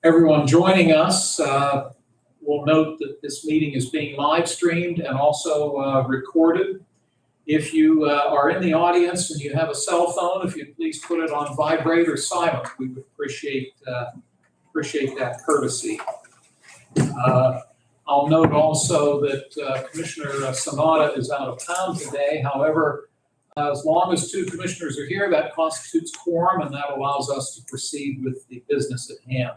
everyone joining us. We'll note that this meeting is being live streamed and also recorded. If you are in the audience and you have a cell phone, if you'd please put it on vibrate or silent, we would appreciate that courtesy. I'll note also that Commissioner Sanada is out of town today. However, as long as two commissioners are here, that constitutes quorum, and that allows us to proceed with the business at hand.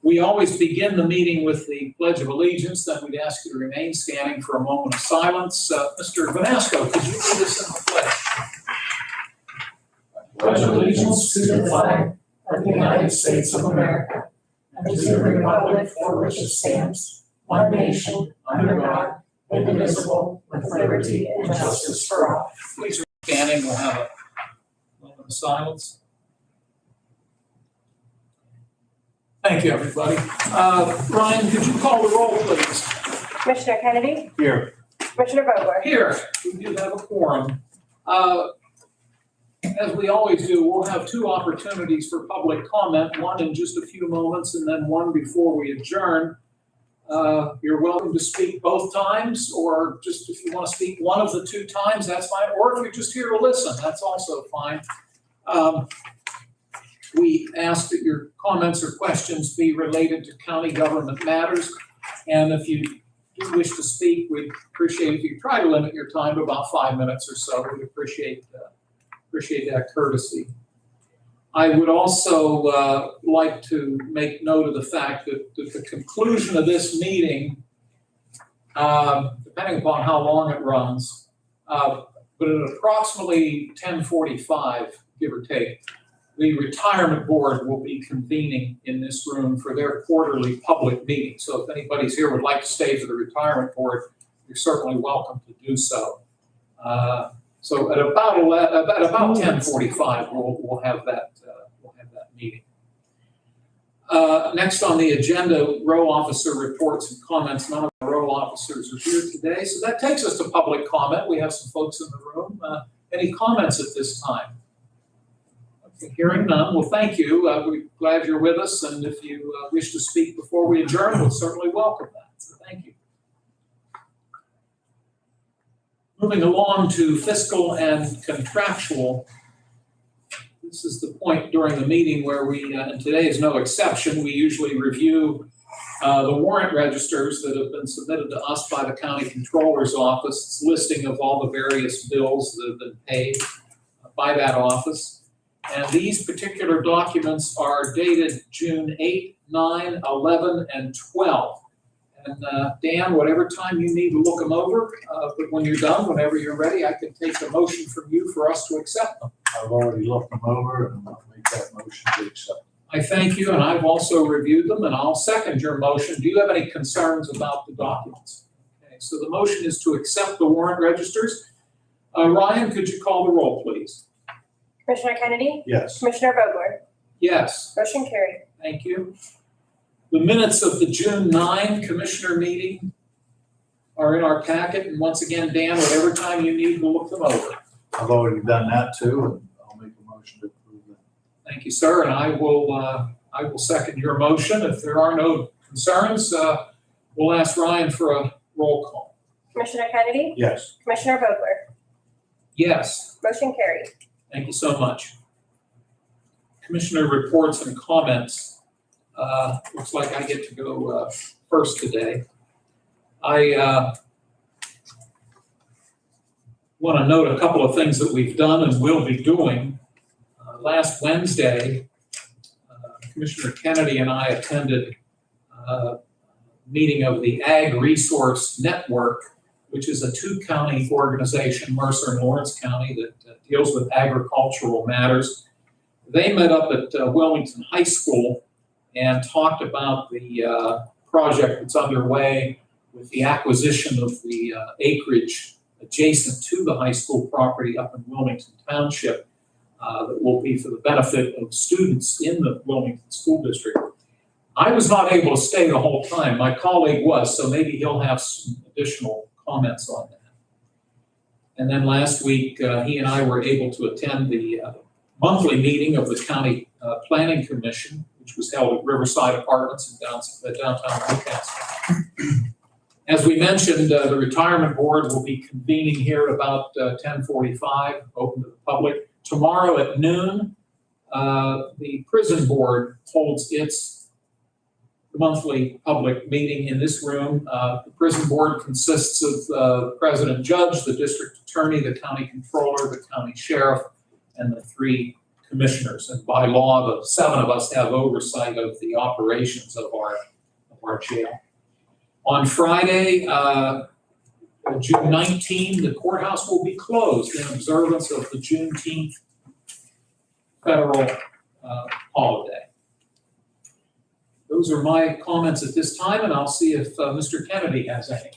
We always begin the meeting with the Pledge of Allegiance. Then we'd ask you to remain standing for a moment of silence. Mr. Vanasco, could you lead us in the pledge? Pledge allegiance to the flag of the United States of America and to the republic for which it stands, one nation, under God, indivisible, with liberty and justice for all. Please remain standing. We'll have a moment of silence. Thank you, everybody. Ryan, could you call the roll, please? Commissioner Kennedy? Here. Commissioner Vogler? Here. We do have a quorum. As we always do, we'll have two opportunities for public comment, one in just a few moments and then one before we adjourn. You're welcome to speak both times, or just if you want to speak one of the two times, that's fine. Or if you're just here to listen, that's also fine. We ask that your comments or questions be related to county government matters. And if you do wish to speak, we'd appreciate if you try to limit your time to about 5 minutes or so. We'd appreciate that courtesy. I would also like to make note of the fact that at the conclusion of this meeting, depending upon how long it runs, but at approximately 10:45, give or take, the retirement board will be convening in this room for their quarterly public meeting. So if anybody's here would like to stay for the retirement board, you're certainly welcome to do so. So at about 10:45, we'll have that meeting. Next on the agenda, row officer reports and comments. None of the row officers are here today, so that takes us to public comment. We have some folks in the room. Any comments at this time? Hearing none, well, thank you. We're glad you're with us, and if you wish to speak before we adjourn, we'll certainly welcome that. So thank you. Moving along to fiscal and contractual. This is the point during the meeting where we, and today is no exception, we usually review the warrant registers that have been submitted to us by the county controller's office. It's a listing of all the various bills that have been paid by that office. And these particular documents are dated June 8, 9, 11, and 12. And Dan, whatever time you need to look them over, but when you're done, whenever you're ready, I can take a motion from you for us to accept them. I've already looked them over and I'll make that motion to accept. I thank you, and I've also reviewed them, and I'll second your motion. Do you have any concerns about the documents? Okay, so the motion is to accept the warrant registers. Ryan, could you call the roll, please? Commissioner Kennedy? Yes. Commissioner Vogler? Yes. Motion carried. Thank you. The minutes of the June 9 commissioner meeting are in our packet, and once again, Dan, whatever time you need, we'll look them over. I've already done that too, and I'll make a motion to approve that. Thank you, sir, and I will second your motion. If there are no concerns, we'll ask Ryan for a roll call. Commissioner Kennedy? Yes. Commissioner Vogler? Yes. Motion carried. Thank you so much. Commissioner reports and comments. Looks like I get to go first today. I want to note a couple of things that we've done and will be doing. Last Wednesday, Commissioner Kennedy and I attended a meeting of the Ag Resource Network, which is a two-county organization, Mercer and Lawrence County, that deals with agricultural matters. They met up at Wilmington High School and talked about the project that's underway with the acquisition of the acreage adjacent to the high school property up in Wilmington Township that will be for the benefit of students in the Wilmington School District. I was not able to stay the whole time. My colleague was, so maybe he'll have some additional comments on that. And then last week, he and I were able to attend the monthly meeting of the County Planning Commission, which which was held at Riverside Apartments in downtown Newcastle. As we mentioned, the retirement board will be convening here at about 10:45, open to the public. Tomorrow at noon, the prison board holds its monthly public meeting in this room. The prison board consists of the president judge, the district attorney, the county controller, the county sheriff, and the 3 commissioners. And by law, the 7 of us have oversight of the operations of our jail. On Friday, June 19, the courthouse will be closed in observance of the Juneteenth federal holiday. Those are my comments at this time, and I'll see if Mr. Kennedy has any.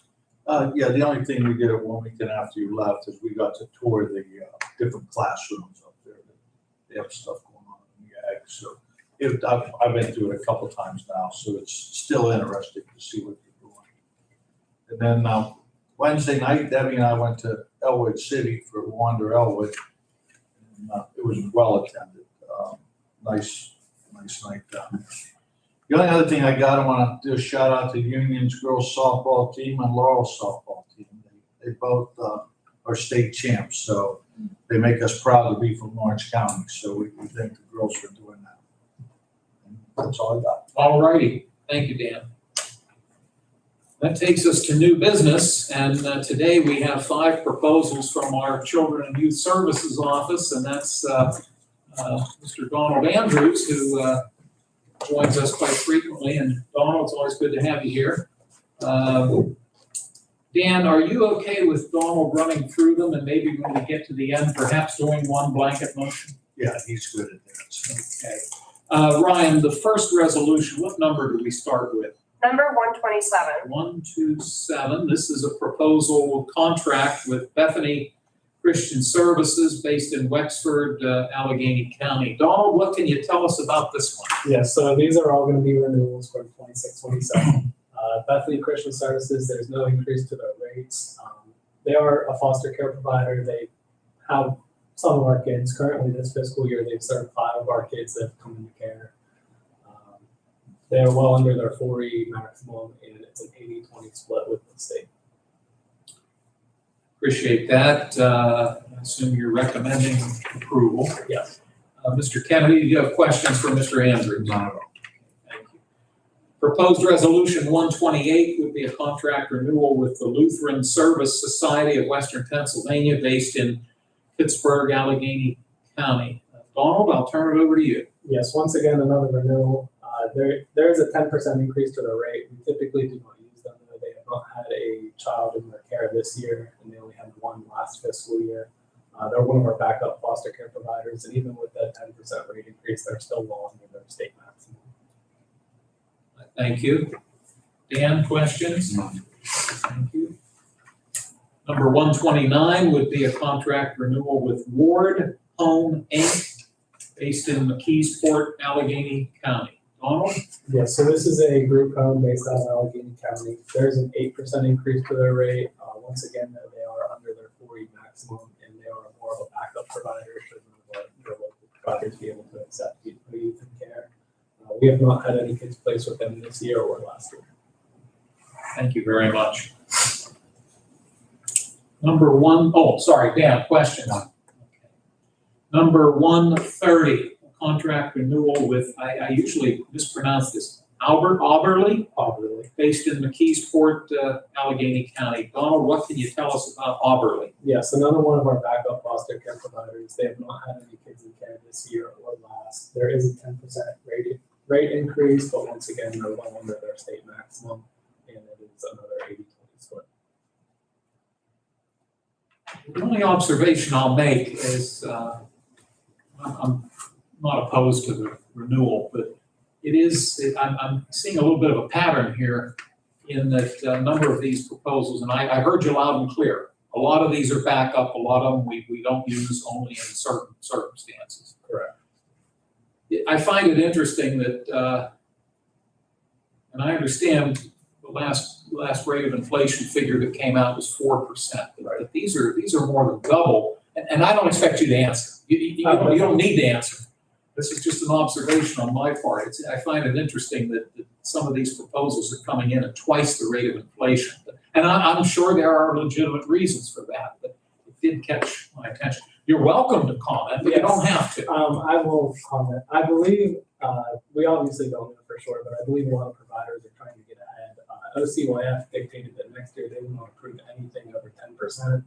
Yeah, the only thing we did at Wilmington after you left is we got to tour the different classrooms up there. They have stuff going on in the ag. So I've been through it a couple times now, so it's still interesting to see what they're doing. And then Wednesday night, Debbie and I went to Elwood City for Wander Elwood. And, it was well attended. Nice night down there. The only other thing I want to do a shout out to Union's girls softball team and Laurel's softball team. They both are state champs, so they make us proud to be from Orange County. So we thank the girls for doing that. And that's all I got. All righty. Thank you, Dan. That takes us to new business, and today we have 5 proposals from our Children and Youth Services Office, and that's Mr. Donald Andrews, who joins us quite frequently. And Donald, it's always good to have you here. Dan, are you okay with Donald running through them, and maybe when we get to the end, perhaps doing one blanket motion? Yeah, he's good at that. So. Okay. Ryan, the first resolution, what number do we start with? Number 127. 127. This is a proposal contract with Bethany Christian Services based in Wexford, Allegheny County. Donald, what can you tell us about this one? Yes, so these are all going to be renewals for 26-27. Bethany Christian Services, there's no increase to their rates. They are a foster care provider. They have some of our kids. Currently this fiscal year, they've served 5 of our kids that have come into care. They are well under their 4E maximum, and it's an 80-20 split with the state. Appreciate that. I assume you're recommending approval. Yes. Mr. Kennedy, do you have questions for Mr. Andrews? Not at all. Thank you. Proposed resolution 128 would be a contract renewal with the Lutheran Service Society of Western Pennsylvania based in Pittsburgh, Allegheny County. Donald, I'll turn it over to you. Yes, once again, another renewal. There is a 10% increase to their rate. We typically do not use them. They have not had a child in their care this year, and they only had 1 last fiscal year. They're one of our backup foster care providers, and even with that 10% rate increase, they're still well under their state maximum. Thank you. Dan, questions? Thank you. Number 129 would be a contract renewal with Ward Home Inc. based in McKeesport, Allegheny County. Donald? Yes, so this is a group home based out of Allegheny County. There's an 8% increase to their rate. Once again, they are under their 4E maximum, and they are more of a backup provider should none of our local providers be able to accept youth in care. We have not had any kids placed with them this year or last year. Thank you very much. Dan, question. Okay. Number 130, contract renewal with, I usually mispronounce this, Auberly, based in McKeesport, Allegheny County. Donald, what can you tell us about Auberly? Yes, another one of our backup foster care providers. They have not had any kids in care this year or last. There is a 10% rate increase, but once again, they're well under their state maximum, and it is another 80-20 split. The only observation I'll make is I'm not opposed to the renewal, but I'm seeing a little bit of a pattern here in that a number of these proposals, and I heard you loud and clear. A lot of these are backup, a lot of them we don't use only in certain circumstances. Correct. I find it interesting that, and I understand the last rate of inflation figure that came out was 4%, but these are more than double. And I don't expect you to answer. You don't need to answer. this is just an observation on my part. I find it interesting that some of these proposals are coming in at twice the rate of inflation. And I'm sure there are legitimate reasons for that, but it did catch my attention. You're welcome to comment, but you don't have to. I will comment. I believe, we obviously don't know for sure, but I believe a lot of providers are trying to get ahead. OCYF dictated that next year they wouldn't approve anything over 10%,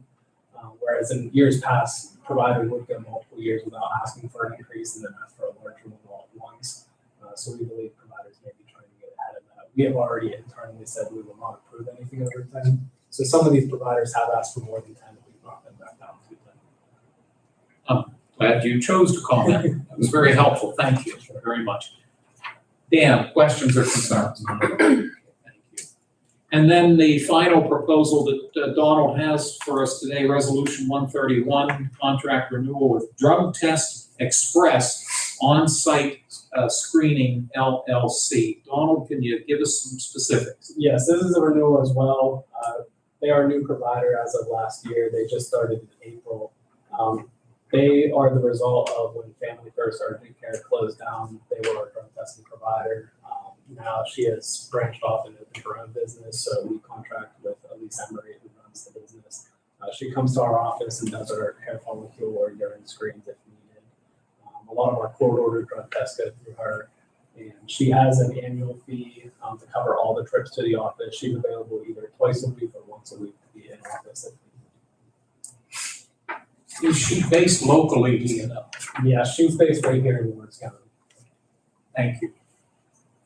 whereas in years past, providers would go multiple years without asking for an increase and then ask for a large removal at once. So we believe providers may be trying to get ahead of that. We have already internally said we will not approve anything over 10. So some of these providers have asked for more than 10, and we've brought them back down to 10. I'm glad you chose to comment. That was very helpful. Thank you very much. Dan, questions or concerns? Thank you. And then the final proposal that Donald has for us today, Resolution 131, contract renewal with Drug Test Express On-Site Screening LLC. Donald, can you give us some specifics? Yes, this is a renewal as well. They are a new provider as of last year. They just started in April. They are the result of when Family First Urgent Care closed down. They were a drug testing provider. Now she has branched off and opened her own business, so we contract with Elise Emery, who runs the business. She comes to our office and does our hair follicle or urine screens if needed. A lot of our court-ordered drug tests go through her, and she has an annual fee to cover all the trips to the office. She's available either twice a week or once a week to be in office. Is she based locally, do you know? Yeah, she's based right here in Lawrence County. Thank you.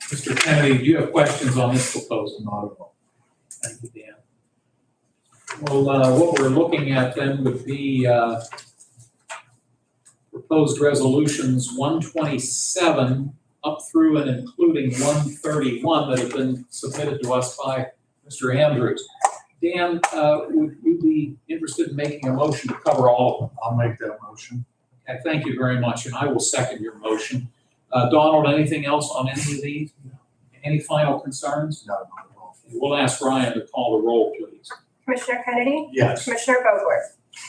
Mr. Kennedy, do you have questions on this proposal? Not at all. Thank you, Dan. Well, what we're looking at then would be proposed resolutions 127 up through and including 131 that have been submitted to us by Mr. Andrews. Dan, would you be interested in making a motion to cover all of them? I'll make that motion. Okay, thank you very much, and I will second your motion. Donald, anything else on any of these? Any final concerns? No, not at all. We'll ask Ryan to call the roll, please. Commissioner Kennedy? Yes. Commissioner Vogler?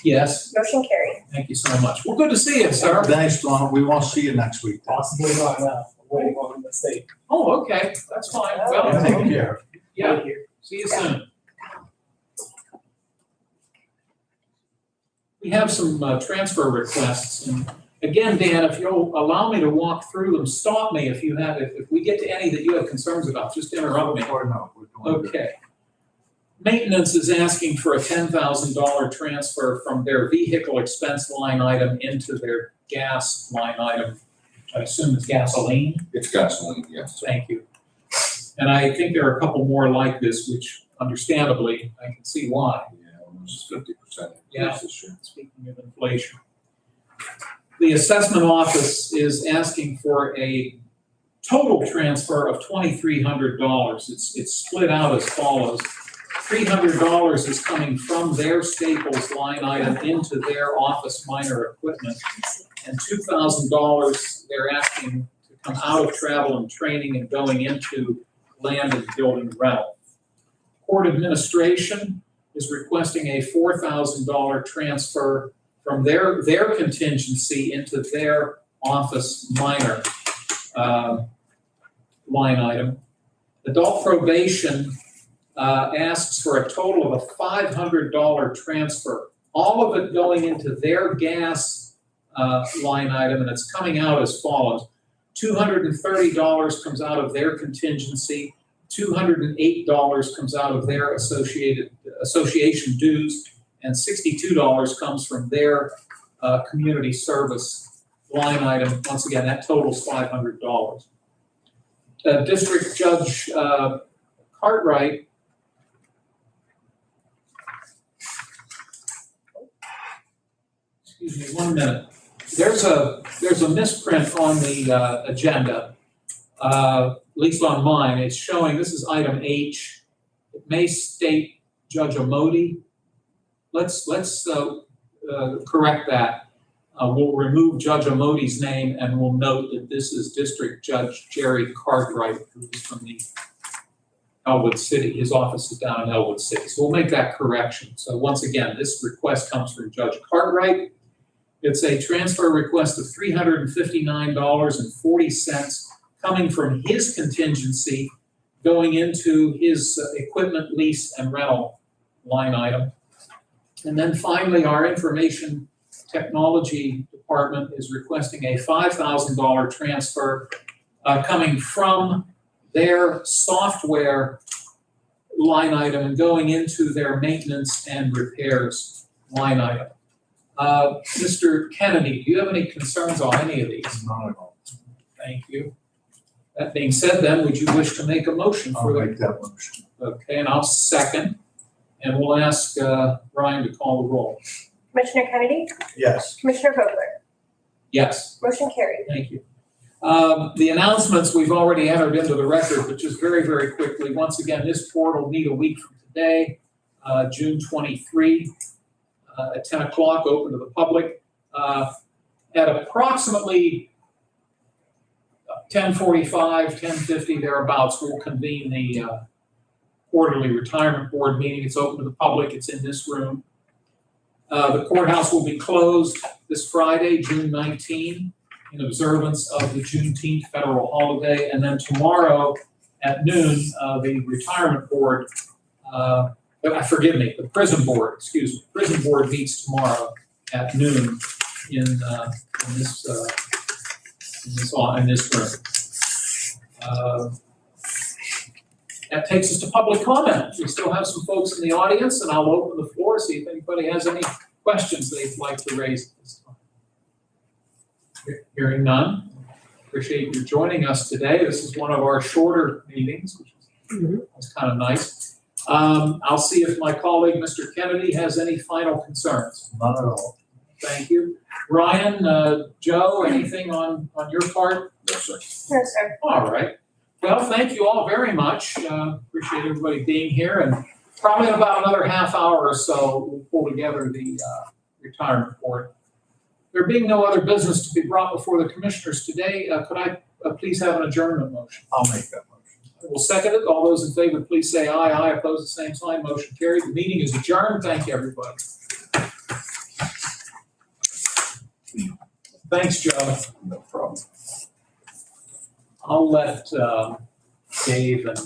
Yes, Motion carried. thank you so much. Well, good to see you, sir. Thanks, Donald. We won't see you next week. Possibly not enough. Waiting on the state. Oh, okay, that's fine. Yeah, Well, take care. yeah, see you soon. We have some transfer requests, and again, Dan, if you'll allow me to walk through them, stop me if you have, if we get to any that you have concerns about, just interrupt me. Or no, we're doing good. Okay. Maintenance is asking for a $10,000 transfer from their vehicle expense line item into their gas line item, which I assume is gasoline. It's gasoline, yes. Thank you. And I think there are a couple more like this, which understandably, I can see why. Yeah, almost 50% Yeah. increase this year. Speaking of inflation. The assessment office is asking for a total transfer of $2,300. It's split out as follows. $300 is coming from their Staples line item into their office minor equipment, and $2,000 they're asking to come out of travel and training and going into land and building rental. Court administration is requesting a $4,000 transfer from their contingency into their office minor line item. Adult probation asks for a total of a $500 transfer, all of it going into their gas line item, and it's coming out as follows. $230 comes out of their contingency, $208 comes out of their association dues, and $62 comes from their community service line item. Once again, that totals $500. District Judge Cartwright excuse me 1 minute. There's a misprint on the agenda, at least on mine. It's showing, this is item H. It may state Judge Amodi. Let's correct that. We'll remove Judge Amodi's name and we'll note that this is District Judge Jerry Cartwright, who's from the Elwood City. His office is down in Elwood City. So we'll make that correction. So once again, this request comes from Judge Cartwright. It's a transfer request of $359.40 coming from his contingency going into his equipment lease and rental line item. And then finally, our information technology department is requesting a $5,000 transfer coming from their software line item and going into their maintenance and repairs line item. Mr. Kennedy, do you have any concerns on any of these? Not at all. Thank you. That being said, then, would you wish to make a motion I'll for make that motion. Okay, and I'll second, and we'll ask Ryan to call the roll. Commissioner Kennedy? Yes. Commissioner Vogler? Yes. Motion carried. Thank you. The announcements we've already entered into the record, but just very, very quickly. Once again, this board will meet a week from today, June 23, at 10 o'clock, open to the public. At approximately 10:45, 10:50, thereabouts, we'll convene the quarterly retirement board meeting. It's open to the public. It's in this room. The courthouse will be closed this Friday, June 19, in observance of the Juneteenth federal holiday. And then tomorrow at noon, the retirement board, forgive me, the prison board, excuse me, prison board meets tomorrow at noon in this room. That takes us to public comment. We still have some folks in the audience, and I'll open the floor, see if anybody has any questions they'd like to raise at this time. Hearing none. Appreciate you joining us today. This is one of our shorter meetings, which was kind of nice. I'll see if my colleague, Mr. Kennedy, has any final concerns. Not at all. Thank you. Ryan, Joe, anything on your part? No, sir. No, sir. All right. Well, thank you all very much. Appreciate everybody being here, and probably in about another half hour or so, we'll pull together the retirement board. There being no other business to be brought before the commissioners today, could I please have an adjournment motion? I'll make that motion. We'll second it. All those in favor, please say aye. Aye. Opposed, the same sign. Motion carried. The meeting is adjourned. Thank you, everybody. Thanks, Joe. No problem. I'll let Dave and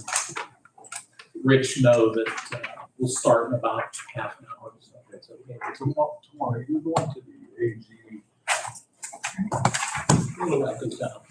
Rich know that we'll start in about half an hour. So that's okay. Tomorrow, you're going to the AG. We'll let them down.